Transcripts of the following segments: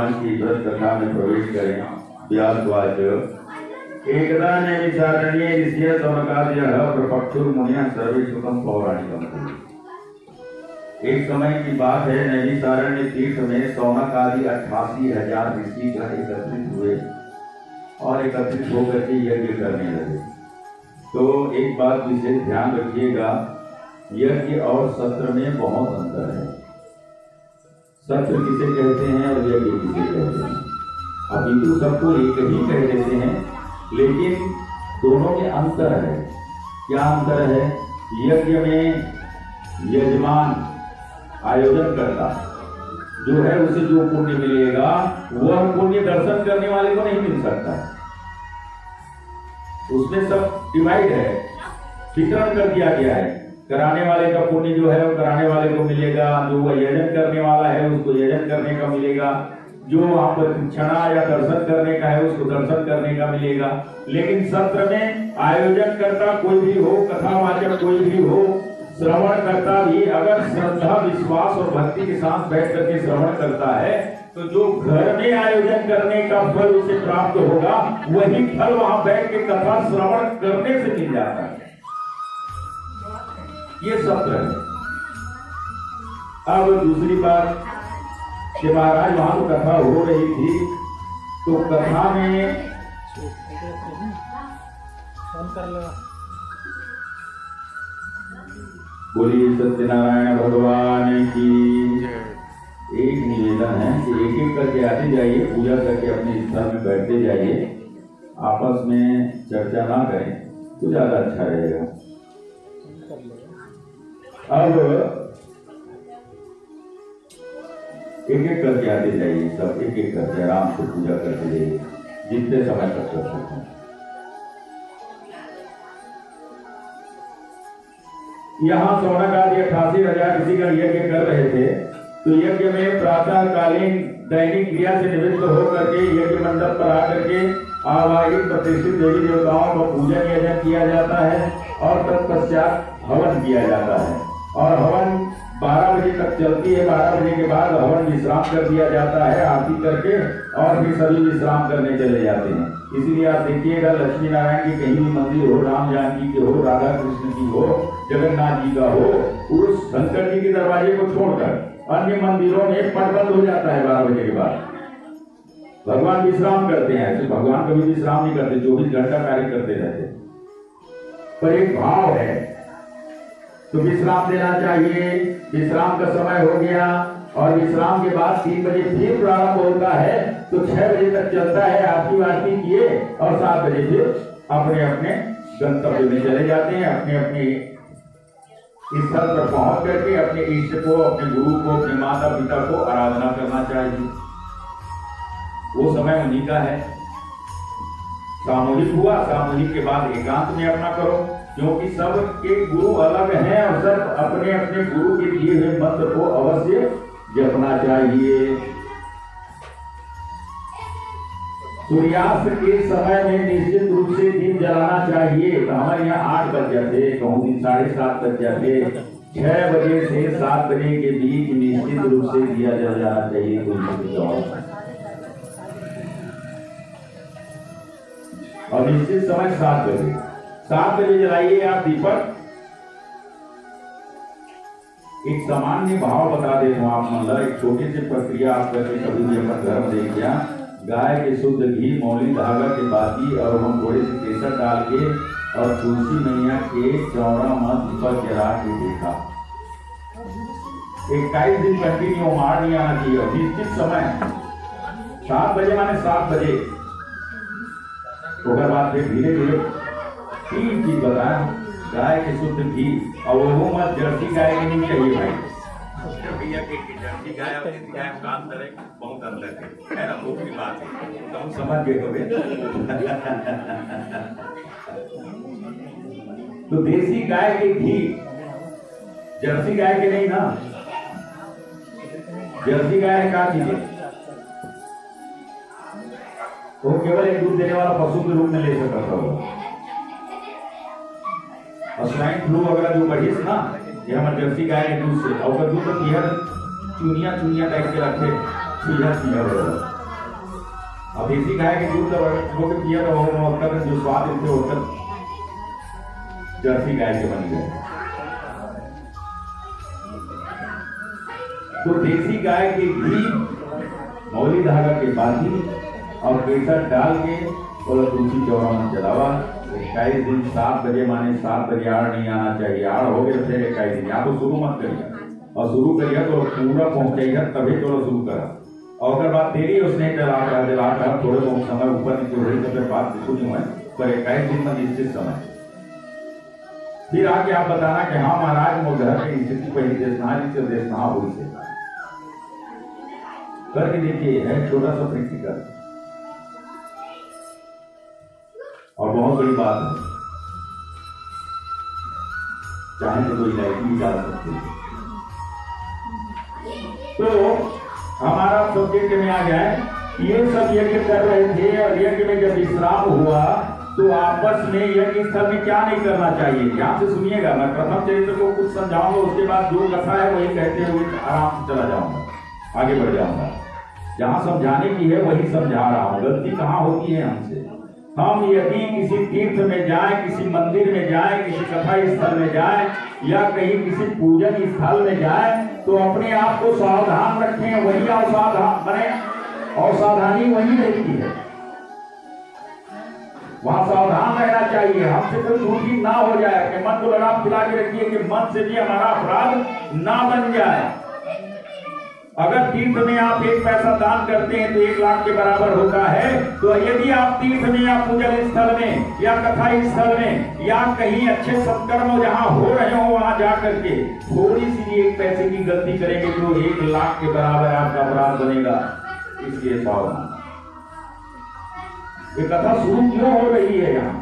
भगवान की व्रत कथा में प्रवेश करें। व्यासवाच एकदा नैमिषारण्ये ऋषिः शौनकादयः प्रपक्षुर्मुनिः सर्वे सुखं पौराणिकम्। एक समय की बात है, नैमिषारण्य तीर्थ में शौनक आदि 88,000 ऋषि एकत्रित हुए और एकत्रित होकर के यज्ञ करने लगे। तो एक बात विशेष ध्यान रखिएगा, यज्ञ और सत्र में बहुत अंतर है। सत्र किसे कहते हैं और यज्ञ किसे कहते हैं? अभी तो सबको एक ही कह देते हैं, लेकिन दोनों में अंतर है। क्या अंतर है? यज्ञ में यजमान आयोजन करता जो है, उसे जो पुण्य मिलेगा वह पुण्य दर्शन करने वाले को नहीं मिल सकता। उसमें सब डिवाइड है, वितरण कर दिया गया है। कराने वाले का पुण्य जो है वो कराने वाले को मिलेगा, जो वह यजन करने वाला है उसको यजन करने का मिलेगा, जो वहां पर क्षणा या दर्शन करने का है उसको दर्शन करने का मिलेगा। लेकिन सत्र में आयोजन करता कोई भी हो, कथावाचक कोई भी हो, श्रवण करता भी अगर श्रद्धा विश्वास और भक्ति के साथ बैठ करके श्रवण करता है तो जो घर में आयोजन करने का फल उसे प्राप्त होगा, वही फल वहां बैठ के कथा श्रवण करने से मिल जाता है। ये सत्र है। अब दूसरी बात कि महाराज वहां तो कथा हो रही थी, तो कथा में बोलिए सत्यनारायण भगवान की। एक निवेदन है कि एक एक करके आते जाइए, पूजा करके अपने स्थान में बैठते जाइए, आपस में चर्चा ना करें तो ज्यादा अच्छा रहेगा। अब एक एक करके आते जाइए, सब एक एक करके आराम से पूजा करते जाइए, जितने समय तक कर सकते हैं। यहाँ शौनक आदि 88,000 ऋषि का यज्ञ कर रहे थे। तो यज्ञ में प्रातः कालीन दैनिक क्रिया से निवृत्त होकर के यज्ञ मंडप पर आकर के आवाहित प्रतिष्ठित देवी देवताओं का पूजन यजन किया जाता है और तत्पश्चात हवन किया जाता है। और हवन 12 बजे तक चलती है। 12 बजे के बाद हवन विश्राम कर दिया जाता है आरती करके, और फिर सभी विश्राम करने चले जाते हैं। इसीलिए आप देखिएगा, लक्ष्मी नारायण की कहीं भी मंदिर हो, राम जानकी के हो, राधा कृष्ण की हो, जगन्नाथ जी का हो, उस शंकर जी के दरवाजे को छोड़कर अन्य मंदिरों में पट बंद हो जाता है 12 बजे के बाद। भगवान विश्राम करते हैं। ऐसे भगवान कभी विश्राम नहीं करते, 24 घंटा कार्य करते रहते। पर एक भाव है तो विश्राम देना चाहिए। विश्राम का समय हो गया और विश्राम के बाद 3 बजे फिर प्रारंभ होता है, तो 6 बजे तक चलता है। आरती वारती किए और 7 बजे फिर अपने अपने गंतव्य में चले जाते हैं। अपने अपने स्थल पर पहुंच करके अपने इष्ट को, अपने गुरु को, अपने माता पिता को आराधना करना चाहिए। वो समय उन्हीं का है। सामूहिक हुआ, सामूहिक के बाद एकांत में अपना करो, क्योंकि सब के गुरु अलग हैं और सब अपने अपने गुरु के दिए हुए मंत्र को अवश्य जपना चाहिए। सूर्यास्त के समय में निश्चित रूप से दीप जलाना चाहिए। तो हमारे यहाँ 8 बज जाते, कहूँ दिन 7:30 बज जाते। 6 बजे से 7 बजे के बीच निश्चित रूप से दिया जल जाना चाहिए। और निश्चित समय 7 बजे। 7 बजे जलाइए आप दीपक। एक सामान्य भाव बता देता हूँ आप, मतलब एक छोटी सी प्रक्रिया आप करके कभी भी अपना घर में देखिए। गाय के शुद्ध घी, मौली धागा के बाती और हम थोड़े से केसर डाल के और तुलसी मैया के चौड़ा मत दीपक जला के देखा। 21 दिन कंटिन्यू मार नहीं आना चाहिए। निश्चित समय 7 बजे माने 7 बजे। उसके बाद फिर धीरे धीरे 3 चीज बताया। गाय के शुद्ध घी, और वो मत जर्सी गाय की नहीं चाहिए भाई। भैया के जर्सी गाय और देसी गाय का अंतर है, बहुत अंतर है ना। वो की बात है तो हम समझ गए होंगे। तो देसी गाय के घी, जर्सी गाय के नहीं ना। जर्सी गाय का चीज वो केवल एक दूध देने वाला पशु के रूप में ले सकता था। और स्वाइन फ्लू वगैरह जो बढ़ी ना, ये हमारे जर्सी गाय के दूध से, और दूध तो यह चुनिया टाइप के रखे सीधा सीधा बराबर। अब देसी गाय के दूध वो के पिया तो होकर जो स्वाद इनसे होकर जर्सी गाय के बन गए। तो देसी गाय के घी, मौली धागा के बांधी और केसर डाल के और तुलसी चौरा में चलावा। 21 दिन 7 बजे माने 7 बजे आड़ नहीं आना चाहिए। आड़ हो गए फिर 21 दिन या तो शुरू मत करिए, और शुरू करिए तो पूरा पहुंचाइएगा तभी तो शुरू करा। और अगर बात देरी उसने जला थोड़े बहुत समय ऊपर नीचे हो रही तो फिर बात शुरू हुआ पर 21 दिन में निश्चित समय। फिर आके आप बताना कि हाँ महाराज वो घर की स्थिति पहली देशना हुई से करके देखिए। है छोटा सा प्रैक्टिकल और बहुत बड़ी बात है। चाहे तो कोई लाइट भी डाल सकते हैं। तो हमारा सब्जेक्ट में आ जाए, ये सब यज्ञ कर रहे थे और यज्ञ में जब विश्राम हुआ तो आपस में यज्ञ स्थल में क्या नहीं करना चाहिए। ध्यान से सुनिएगा, मैं प्रथम चरित्र को कुछ समझाऊंगा, उसके बाद जो कथा है वही कहते हुए आराम से चला जाऊंगा, आगे बढ़ जाऊंगा। जहां समझाने की है वही समझा रहा हूं। गलती कहाँ होती है हमसे। हम यदि किसी तीर्थ में जाए, किसी मंदिर में जाए, किसी कथा स्थल में जाए या कहीं किसी पूजन स्थल में जाए तो अपने आप को सावधान रखें। वही असावधान बने, असावधानी वही रहती है। वहां सावधान रहना चाहिए, हमसे कोई त्रुटि ना हो जाए कि मन को लगाम दिला के रखिए कि मन से भी हमारा अपराध ना बन जाए। अगर तीर्थ में आप 1 पैसा दान करते हैं तो 1 लाख के बराबर होता है। तो यदि आप तीर्थ में या पूजन स्थल में या कथा स्थल में या कहीं अच्छे सत्कर्म जहां हो रहे हो वहां जाकर के थोड़ी सी 1 पैसे की गलती करेंगे तो 1 लाख के बराबर आपका अपराध बनेगा। इसलिए सावधान। ये कथा शुरू क्यों हो रही है यहाँ?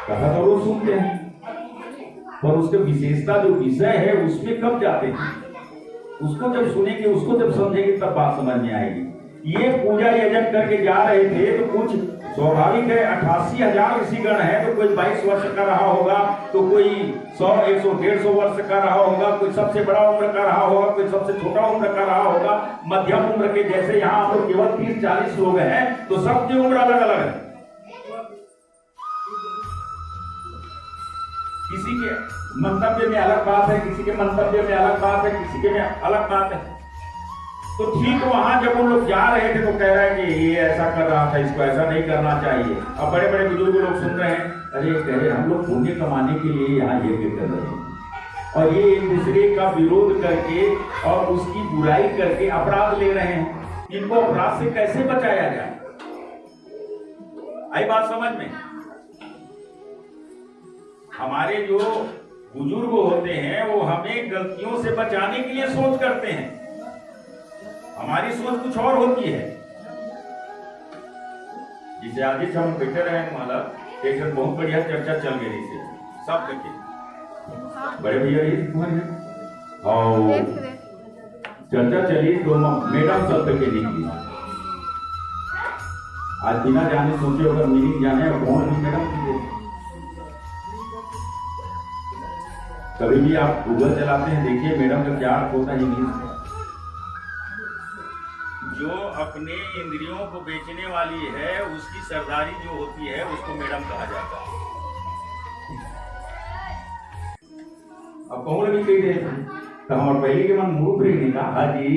कथा तो रोज सुनते हैं पर उसके विशेषता जो विषय है उसमें कब जाते हैं, उसको जब सुनेंगे, उसको जब समझेंगे तब बात समझ में आएगी। ये पूजा यजन करके जा रहे थे तो कुछ स्वाभाविक है। 88,000 ऋषिगण है तो कोई 22 वर्ष का रहा होगा, तो कोई 100, 100, 150 वर्ष का रहा होगा, कोई सबसे बड़ा उम्र का रहा होगा, कोई सबसे छोटा उम्र का रहा होगा, मध्यम उम्र के। जैसे यहाँ हम लोग केवल 30-40 लोग हैं तो सबकी उम्र अलग अलग है। किसी के मंतव्य में अलग बात है, किसी के मंतव्य में अलग बात है, किसी के में अलग बात है। तो ठीक वहां जब वो लोग जा रहे थे तो कह रहा है कि ये ऐसा कर रहा था, इसको ऐसा नहीं करना चाहिए। अब बड़े बड़े बुजुर्ग लोग सुन रहे हैं, अरे कह रहे हम लोग पुण्य कमाने के लिए यहाँ यज्ञ कर रहे हैं और ये एक दूसरे का विरोध करके और उसकी बुराई करके अपराध ले रहे हैं। इनको अपराध से कैसे बचाया जाए? आई बात समझ में? हमारे जो बुजुर्ग होते हैं वो हमें गलतियों से बचाने के लिए सोच करते हैं, हमारी सोच कुछ और होती है। जिसे आगे हम बैठे रहे मतलब एक बहुत बढ़िया चर्चा चल गई से सब करके बड़े भैया और चर्चा चली तो मैडम सब करके निकली। आज बिना जाने सोचे अगर मीटिंग जाने कौन भी मैडम की। कभी भी आप गूगल चलाते हैं देखिए मैडम का क्या अर्थ होता है इंग्लिश में। जो अपने इंद्रियों को बेचने वाली है उसकी सरदारी जो होती है उसको मैडम कहा जाता है। अब कहूँ लगी कही दे तो हमारे पहले के मन मूर्ख रही नहीं कहा जी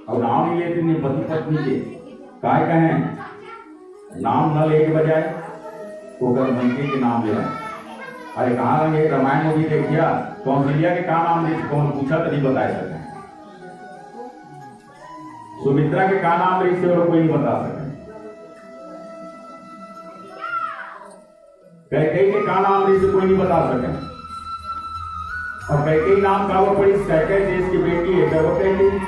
अब नाम नहीं लेते नहीं पति पत्नी के काय कहें नाम न ले के बजाय वो कर मंके के नाम ले रहे हैं। अरे कहाँ लगे रामायण मूवी देखिया कौशल्या के कहा नाम ले कौन पूछा तो नहीं बता सके। सुमित्रा के कहा नाम रही से और कोई नहीं बता सके। कैकेयी के कहा नाम रही से कोई नहीं बता सके। और कैकेयी नाम का वो पड़ी कैकेयी देश की बेटी है वो कैकेयी,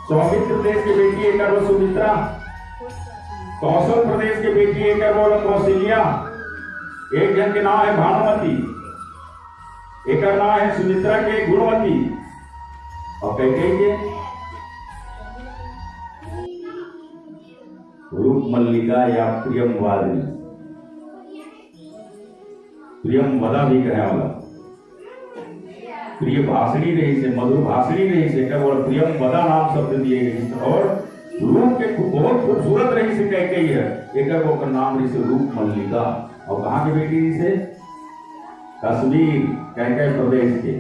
सौमित्र देश की बेटी है वो सुमित्रा, कौशल प्रदेश की बेटी है वो कौशल्या। एक जन के नाम है भानुमती, एक नाम है सुमित्रा के गुणवती और कैकेयी के रूप मल्लिका या प्रियमवादी, प्रियम वदा भी कहने वाला। प्रिय भाषणी रही से, मधुर भाषणी रही से, केवल प्रियम वदा नाम शब्द दिए गए और रूप के बहुत खूबसूरत रही से कह गई है। एक वो नाम रही से रूप मल्लिका, और कहाँ की बेटी रही से? कश्मीर कह प्रदेश के।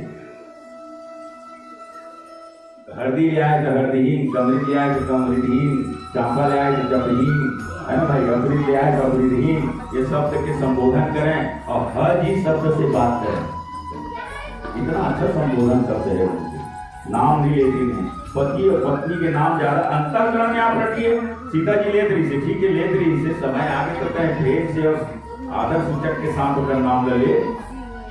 हरदी ले आए तो हरदीहीन, कमरी ले आए तो कमरीहीन, चांपा ले आए तो जपहीन, है ना भाई, अमृत ले आए तो अमृतहीन। ये शब्द के संबोधन करें और हर ही शब्द से बात करें। इतना अच्छा संबोधन करते हैं उनके, नाम नहीं लेती नहीं। पति और पत्नी के नाम ज्यादा अंतःकरण में आप रखिए। सीता जी लेत रही से, ठीक है, लेत रही से, समय आगे तो कहे प्रेम से और आदर सूचक के साथ होकर नाम ले,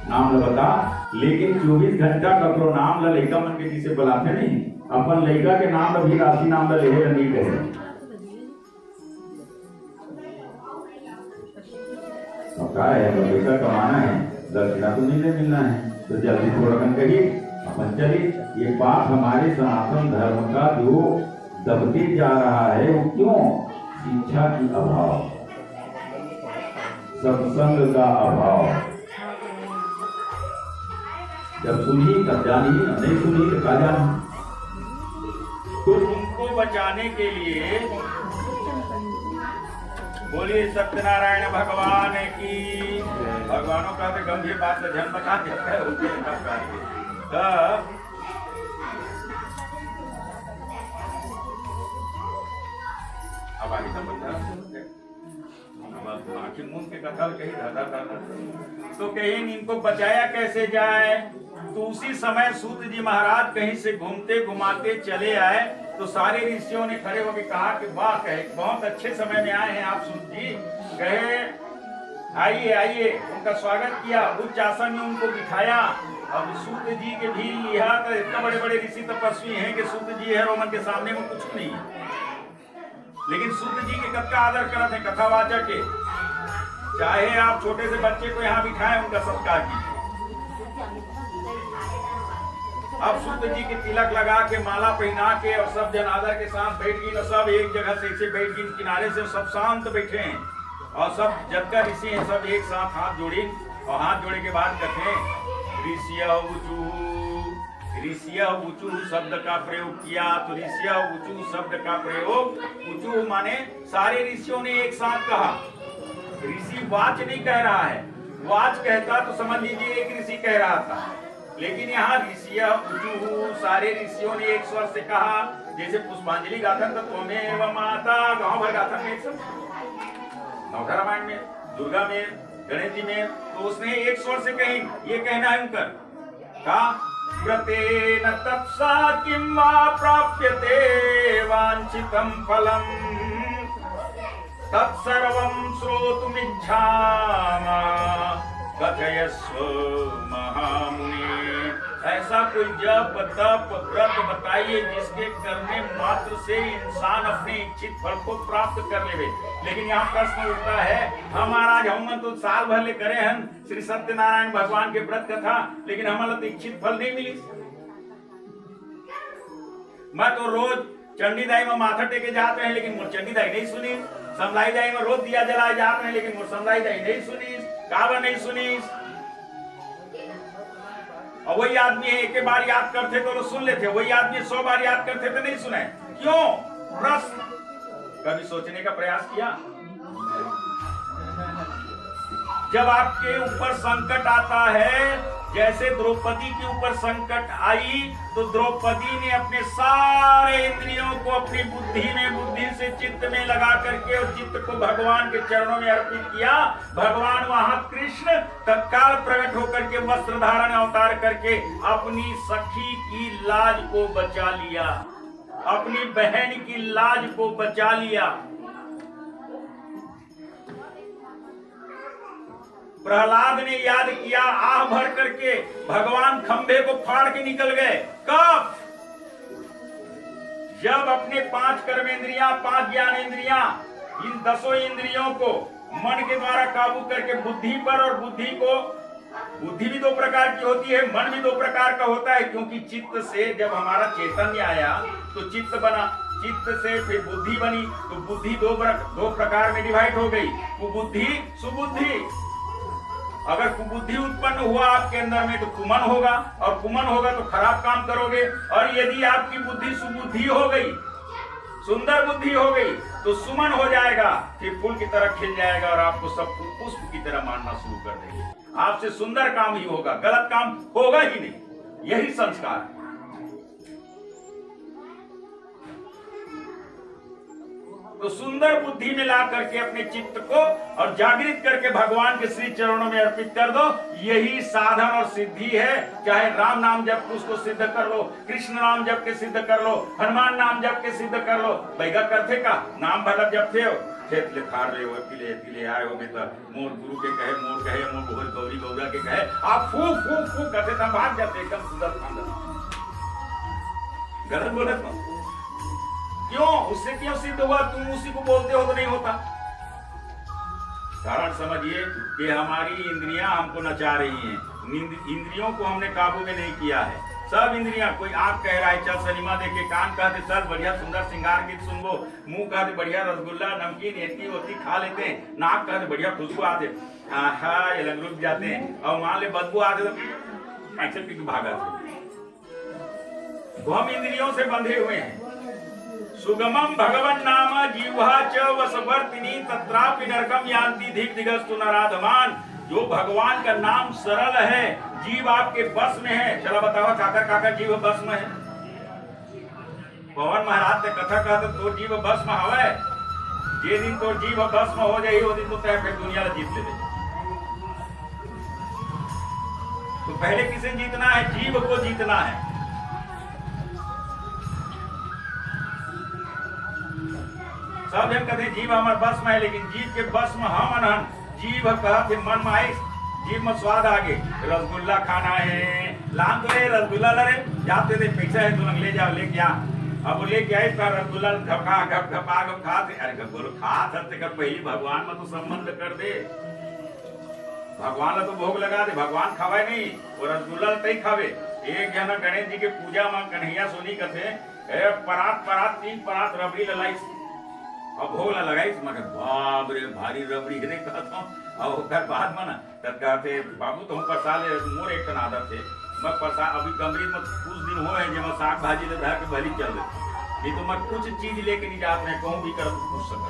नाम ल बता। लेकिन 24 घंटा कपड़ो नाम ल लइका मन के जिसे बुलाते नहीं, अपन लइका के नाम ल भी राशि नाम ल ले नहीं कहे। अब क्या है, लइका कमाना है, दक्षिणा तो मिलना है, तो जल्दी थोड़ा कम करिए, अपन चलिए। ये बात हमारे सनातन धर्म का जो दबते जा रहा है वो क्यों? शिक्षा की अभाव, सत्संग का अभाव। जब सुनी तब जानी, नहीं सुनी तो क्या जानी। तो उनको बचाने के लिए बोलिए सत्यनारायण भगवान की। भगवानों का तो गंभीर बात से जन्म बता देता है अब आगे आखिर मुंह के कथल कही दादा दादा तो कहीं इनको बचाया कैसे जाए। तो उसी समय सूत जी महाराज कहीं से घूमते घुमाते चले आए तो सारे ऋषियों ने खड़े होकर कहा कि वाह, कहे बहुत अच्छे समय में आए हैं आप सूत जी। कहे आइए आइए, उनका स्वागत किया, उच्च आसन में उनको बिठाया। अब सूत जी के भी यहाँ तो इतना बड़े बड़े ऋषि तपस्वी हैं कि सूत जी है रोमन के सामने में कुछ नहीं, लेकिन सूत जी के कद का आदर करते हैं कथावाचक के। चाहे आप छोटे से बच्चे को यहाँ बिठाएं, उनका सत्कार कीजिए। अब सूत जी के तिलक लगा के माला पहना के और सब जन आदर के साथ बैठ गई। सब एक जगह से ऐसे बैठ गई, किनारे से सब शांत बैठे हैं और सब जबका ऋषि हैं, सब एक साथ हाथ जोड़ी और हाथ जोड़े के बाद कथे ऋषिया ऊंचू शब्द का प्रयोग किया। तो ऋषिया ऊंचू शब्द का प्रयोग, ऊंचू माने सारे ऋषियों ने एक साथ कहा। ऋषि वाच नहीं कह रहा है, वाच कहता तो समझ लीजिए एक ऋषि कह रहा था, लेकिन यहाँ ऋषिया ऊंचू सारे ऋषियों ने एक स्वर से कहा। जैसे पुष्पांजलि गाथन तो त्वमेव माता, गांव भर गाथन में, नवका रामायण में, दुर्गा में, गणेश जी में, तो उसने एक स्वर से कही। ये कहना है उनका का व्रतेन तत्सा किं वा प्राप्यते वांछितं फलम् तत्सर्वं श्रोतुमिच्छामि कथयस्व महामुने। ऐसा कोई जप तप व्रत बताइए जिसके करने मात्र से इंसान अपने इच्छित फल को प्राप्त कर ले। लेकिन यहाँ प्रश्न उठता है, हम महाराज हम तो साल भर ले करे हैं श्री सत्यनारायण भगवान के व्रत कथा, लेकिन हमारा तो इच्छित फल नहीं मिली। मैं तो रोज चंडी दाई में माथा टेके जाते हैं, लेकिन मोर चंडी दाई नहीं सुनी। समलाई दाई में रोज दिया जलाए जाते हैं, लेकिन मोर समलाई दाई नहीं सुनी। काबर नहीं सुनी? और वही आदमी है एक बार याद करते तो सुन लेते, वही आदमी 100 बार याद करते तो नहीं सुने। क्यों? प्रश्न कभी सोचने का प्रयास किया? जब आपके ऊपर संकट आता है, जैसे द्रौपदी के ऊपर संकट आई, तो द्रौपदी ने अपने सारे इंद्रियों को अपनी बुद्धि में, बुद्धि से चित्त में लगा करके और चित्त को भगवान के चरणों में अर्पित किया। भगवान वहां कृष्ण तत्काल प्रकट होकर के वस्त्र धारण अवतार करके अपनी सखी की लाज को बचा लिया, अपनी बहन की लाज को बचा लिया। प्रहलाद ने याद किया, आह भर करके भगवान खंभे को फाड़ के निकल गए। कब? जब अपने 5 कर्मेंद्रियां, 5 ज्ञानेंद्रियां, इन 10 इंद्रियों को मन के द्वारा काबू करके बुद्धि पर, और बुद्धि भी 2 प्रकार की होती है, मन भी 2 प्रकार का होता है। क्योंकि चित्त से जब हमारा चैतन्य आया तो चित्त बना, चित्त से फिर बुद्धि बनी, तो बुद्धि 2 प्रकार में डिवाइड हो गई, कुबुद्धि सुबुद्धि। अगर कुबुद्धि उत्पन्न हुआ आपके अंदर में तो कुमन होगा, और कुमन होगा तो खराब काम करोगे। और यदि आपकी बुद्धि सुबुद्धि हो गई, सुंदर बुद्धि हो गई, तो सुमन हो जाएगा, फिर फूल की तरह खिल जाएगा और आपको सब पुष्प की तरह मानना शुरू कर देंगे। आपसे सुंदर काम ही होगा, गलत काम होगा ही नहीं। यही संस्कार है। तो सुंदर बुद्धि में ला करके अपने चित्त को और जागृत करके भगवान के श्री चरणों में अर्पित कर दो। यही साधन और सिद्धि है। चाहे राम नाम जप के उसको सिद्ध कर लो, कृष्ण नाम जप के सिद्ध कर लो, हनुमान नाम जप के सिद्ध कर लो। बैगा करते का नाम भला जपते हो, खेत लिखार रहे हो, तिले तिले आए हो, बेटा मोर गुरु के कहे, मोर कहे, मोर गोहर गौरी गौरा के कहे, आप फू फू फू करते तब भाग जाते एकदम सुंदर खानदान। गलत बोले तो क्यों? उससे क्यों सिद्ध हुआ? तुम उसी को बोलते हो तो नहीं होता। कारण समझिए कि हमारी इंद्रियां हमको नचा रही हैं। इंद्रियों को हमने काबू में नहीं किया है। सब इंद्रियां, कोई आंख कह रहा है चल सिनेमा देखे, कान कहते चल बढ़िया सुंदर श्रृंगार गीत सुनबो, मुंह कहते बढ़िया रसगुल्ला नमकीन एती होती खा लेते हैं, नाक कहते बढ़िया खुशबू आते, आहा ये लंगरुक जाते हैं, और मान ले बदबू आते तो ऐसे पीछे भागा। तो हम इंद्रियों से बंधे हुए हैं। सुगमम भगवन नाम जीवा च वसवर्तिनी तत्रापि नरकम यान्ति धिक दिगस्तु नराधमान। जो भगवान का नाम सरल है, जीव आपके बस में है। चला बताओ काकर काकर जीव बस में है? पवन महाराज ने कथा कहते तो जीव बस में हवे। जे दिन तो जीव बस में हो जाए वो दिन तो फिर दुनिया जीत ले। तो पहले किसे जीतना है? जीव को जीतना है। सब जन कहते जीव हमारे बस में है, लेकिन जीव के बस में हम अनहन। जीव कहते मन में आई, जीव में स्वाद आगे। रसगुल्ला खाना है, लान तो रे रसगुल्ला लरे जाते थे, पैसा है तो ले जाओ, लेके आ। अब वो लेके आए रसगुल्ला घपा घप घपा घप खाते। अरे बोलो खा सकते कर, पहली भगवान में तो संबंध कर दे। भगवान तो भोग लगा दे, भगवान खावे नहीं, वो रसगुल्ला तई खावे। एक जना गणेश जी के पूजा में कन्हैया सोनी कहते परात परात 3 परात रबड़ी ललाई और भोग लगाई। मगर बाप रे भारी रबड़ी नहीं कहता हूँ। और ओकर बाद में ना तब कहते बाबू तुम प्रसाद मोर एक आदत थे, मैं प्रसाद अभी कमरी में कुछ दिन हो है जब मैं साग भाजी ले धर के भली चल रही, नहीं तो मैं कुछ चीज लेके नहीं जाते हैं, कहूँ भी कर पूछ सकता।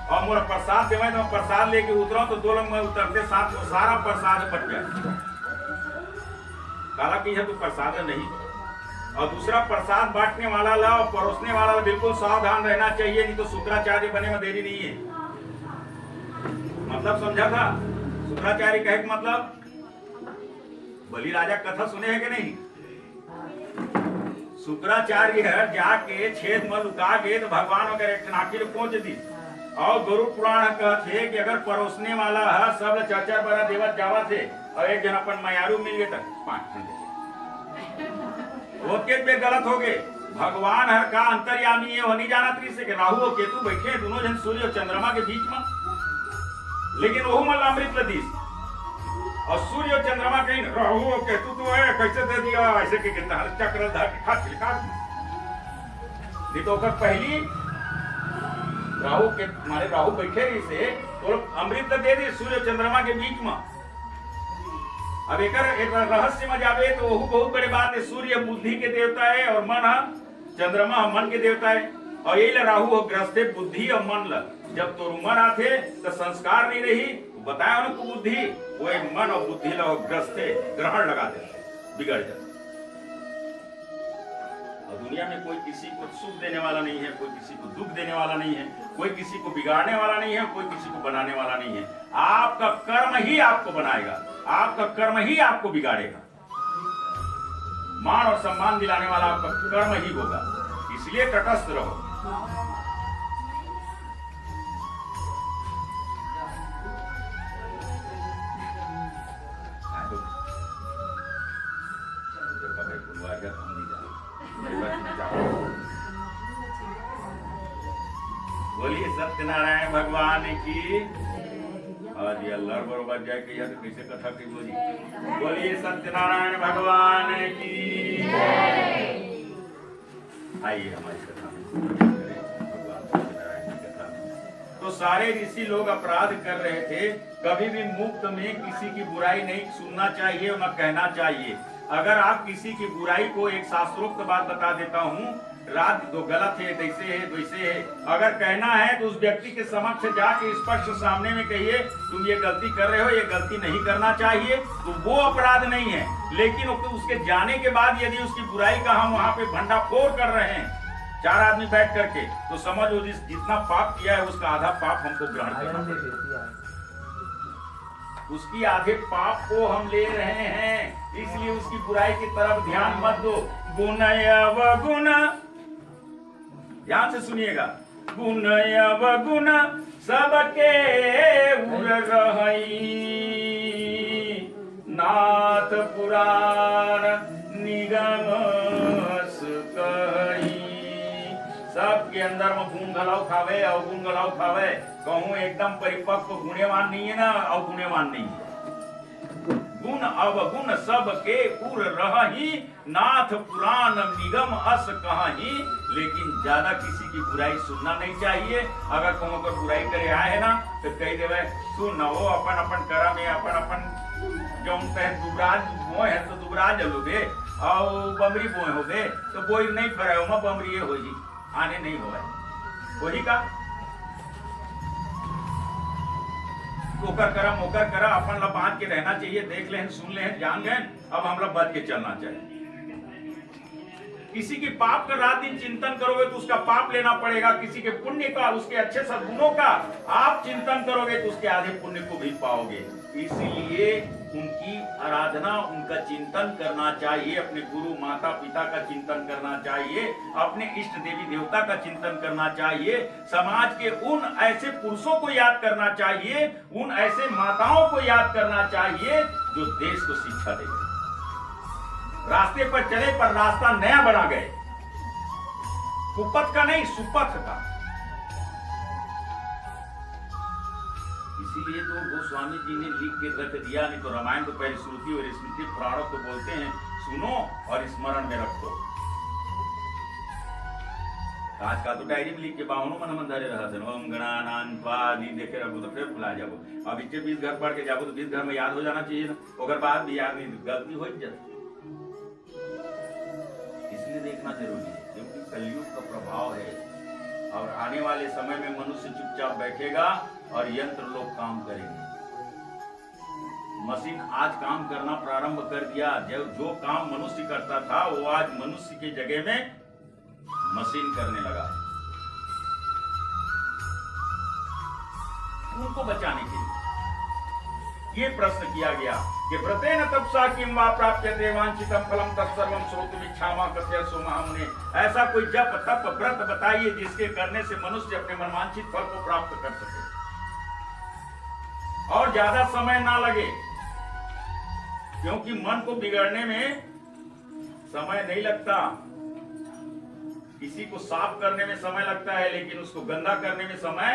और मोरा प्रसाद देवे तो प्रसाद लेके उतरा तो 2 लोग में उतरते साथ तो सारा प्रसाद बच गया। काला की है तो प्रसाद नहीं। और दूसरा प्रसाद बांटने वाला ला और परोसने वाला ला बिल्कुल सावधान रहना चाहिए, नहीं तो शुक्राचार्य बने में देरी नहीं है। मतलब समझा था? शुक्राचार्य कहे मतलब बलि राजा कथा सुने हैं कि नहीं? शुक्राचार्य है जाके छेद में लुका के तो भगवान अगर एक नाखिल पहुंच दी। और गुरु पुराण कहते कि अगर परोसने वाला है सब चर्चा बड़ा देवत जावा थे और एक जन अपन मयारू मिल गए तक 5 घंटे पे गलत हो गए। भगवान हर का अंतर्यामी है, वो नहीं जाना त्री से कि राहु और केतु बैठे दोनों जन सूर्य और चंद्रमा के बीच में, लेकिन वो मल अमृत लदीस और सूर्य और चंद्रमा कहीं राहु और केतु तो है, कैसे दे दिया ऐसे के कितना चक्र धर के खा छिलका नहीं तो पहली राहु के हमारे राहु बैठे रही से तो अमृत दे दी सूर्य चंद्रमा के बीच में। अब एक रहस्य में जावे तो वो बहुत बड़ी बात है। सूर्य बुद्धि के देवता है और मन चंद्रमा मन के देवता है। और यही राहु ग्रस्ते बुद्धि और मन ल जब तो उमर आते तो संस्कार नहीं रही, बताया उनको बुद्धि वो मन और बुद्धि लो ग्रस्ते ग्रहण लगा देते, बिगड़ जाते। और दुनिया में कोई किसी को सुख देने वाला नहीं है, कोई किसी को दुख देने वाला नहीं है, कोई किसी को बिगाड़ने वाला नहीं है, कोई किसी को बनाने वाला नहीं है। आपका कर्म ही आपको बनाएगा, आपका कर्म ही आपको बिगाड़ेगा। मान और सम्मान दिलाने वाला आपका कर्म ही होगा, इसलिए तटस्थ रहो। बोलिए सत्यनारायण भगवान की। और ये अल्लाह बरोबर जाए कि तो कैसे कथा की बोली। बोलिए सत्यनारायण भगवान की। आइए हमारी कथा में भगवान सत्यनारायण की कथा। तो तो सारे ऋषि लोग अपराध कर रहे थे। कभी भी मुफ्त में किसी की बुराई नहीं सुनना चाहिए और न कहना चाहिए। अगर आप किसी की बुराई को एक शास्त्रोक्त बात बता देता हूँ, रात तो गलत है, ऐसे है वैसे है, अगर कहना है तो उस व्यक्ति के समक्ष जाके स्पष्ट सामने में कहिए तुम ये गलती कर रहे हो, ये गलती नहीं करना चाहिए, तो वो अपराध नहीं है। लेकिन उसके जाने के बाद यदि उसकी बुराई का हम वहां पे भंडाफोड़ कर रहे हैं 4 आदमी बैठ करके, तो समझ लो जितना पाप किया है उसका आधा पाप हमको ग्रहण करना पड़ेगा। उसकी आधे पाप को हम ले रहे हैं, इसलिए उसकी बुराई की तरफ ध्यान मत दो। गुण अवगुण, ध्यान से सुनिएगा, गुण अवगुण सबके उर रही, नाथ पुराण निगम कही। सबके अंदर में गुण गलाव खावे, अवगुण गलाव खावे। कहूँ एकदम परिपक्व गुणवान नहीं है ना, अवगुणवान नहीं है। गुण अवगुण सबके उर रही, नाथ पुराण निगम अस कहीं। लेकिन ज्यादा किसी की बुराई सुनना नहीं चाहिए। अगर तुम अगर बुराई करे आए है ना, तो कह देवे सुन वो अपन अपन करा में अपन अपन जो दुबराज बोए है तो दुबराज लोगे और बमरी बोए हो गए तो बोई नहीं फराए हो बमरी हो जी आने नहीं हो वही का ओकर करम ओकर करा अपन ला बांध के रहना चाहिए। देख ले सुन ले जान गए, अब हम लोग बच के चलना चाहिए। किसी के पाप का रात दिन चिंतन करोगे तो उसका पाप लेना पड़ेगा। किसी के पुण्य का, उसके अच्छे सद्गुणों का आप चिंतन करोगे तो उसके आधे पुण्य को भी पाओगे। इसलिए उनकी आराधना, उनका चिंतन करना चाहिए। अपने गुरु माता पिता का चिंतन करना चाहिए, अपने इष्ट देवी देवता का चिंतन करना चाहिए, समाज के उन ऐसे पुरुषों को याद करना चाहिए, उन ऐसे माताओं को याद करना चाहिए जो देश को शिक्षा दे। रास्ते पर चले पर रास्ता नया बना गए, कुपथ का नहीं सुपथ का। इसीलिए तो गोस्वामी जी ने लिख के रख दिया, नहीं तो रामायण तो पहले श्रुति और स्मृति पुराणों को बोलते हैं सुनो और स्मरण में रखो। आजकल तो डायरी में लिख के बावनो मन धरे रहा था ओम गणानां त्वा नी देखे रखो तो फिर भुला जाओ। अब इतने 20 घर पढ़ के जाओ तो 20 घर में याद हो जाना चाहिए ना, अगर बाद भी याद नहीं गलती हो जाती। इसलिए देखना जरूरी है क्योंकि कलयुग का प्रभाव है और आने वाले समय में मनुष्य चुपचाप बैठेगा और यंत्र लोग काम करेंगे। मशीन आज काम करना प्रारंभ कर दिया। जब जो काम मनुष्य करता था वो आज मनुष्य की जगह में मशीन करने लगा है। उनको बचाने के लिए ये प्रश्न किया गया कि व्रतेन तपसा किं वा प्राप्यते वांछितं फलं तत्सर्वं श्रोतुमिच्छामः कस्य सुमहामुने। ऐसा कोई जप तप व्रत बताइए जिसके करने से मनुष्य अपने मनवांछित फल को प्राप्त कर सके और ज्यादा समय ना लगे, क्योंकि मन को बिगड़ने में समय नहीं लगता। किसी को साफ करने में समय लगता है लेकिन उसको गंदा करने में समय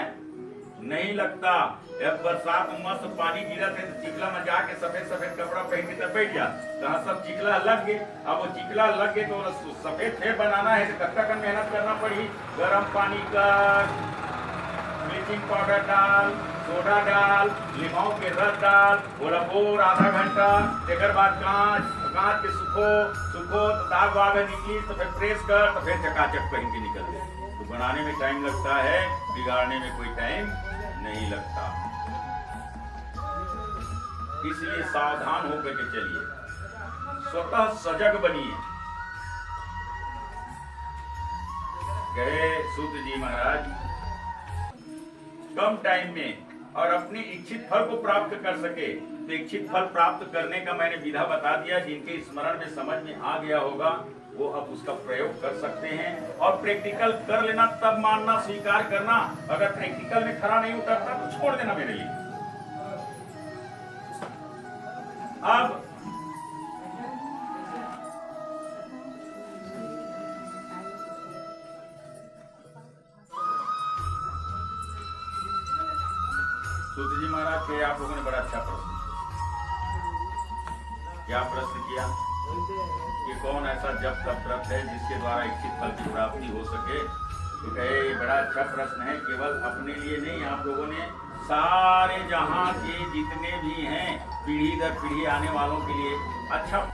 नहीं लगता। जब बरसात में मस्त पानी गिरा थे तो चिकला में जाके सफेद सफेद कपड़ा पहन के तब बैठ जा, कहा सब चिकला लग गए। अब वो चिकला लग गए तो सफेद फिर बनाना है तो कब तक मेहनत करना पड़ी। गर्म पानी कर, ब्लीचिंग पाउडर डाल, सोडा डाल, लीमौ के रस डाल, बोला बोर आधा घंटा, एक बाद कांच के सुखो तो दाग वाग निकली तो फिर प्रेस कर तो फिर चकाचक पहन के निकल गए। तो बनाने में टाइम लगता है, बिगाड़ने में कोई टाइम नहीं लगता। इसलिए सावधान होकर के चलिए, स्वतः सजग बनिए। कहे सूत जी महाराज कम टाइम में और अपने इच्छित फल को प्राप्त कर सके तो इच्छित फल प्राप्त करने का मैंने विधा बता दिया। जिनके स्मरण में समझ में आ गया होगा वो अब उसका प्रयोग कर सकते हैं और प्रैक्टिकल कर लेना, तब मानना स्वीकार करना। अगर प्रैक्टिकल में खरा नहीं उतरता तो छोड़ देना मेरे लिए। अब सूत जी महाराज के आप लोगों ने बड़ा अच्छा प्रश्न, क्या प्रश्न किया कि कौन ऐसा जप तप व्रत है जिसके द्वारा इच्छित फल की प्राप्ति हो सके। तो कहे ये बड़ा अच्छा प्रश्न है, केवल अपने लिए नहीं, आप लोगों ने सारे जहां के जितने भी हैं पीढ़ी दर पीढ़ी आने वालों के लिए अच्छा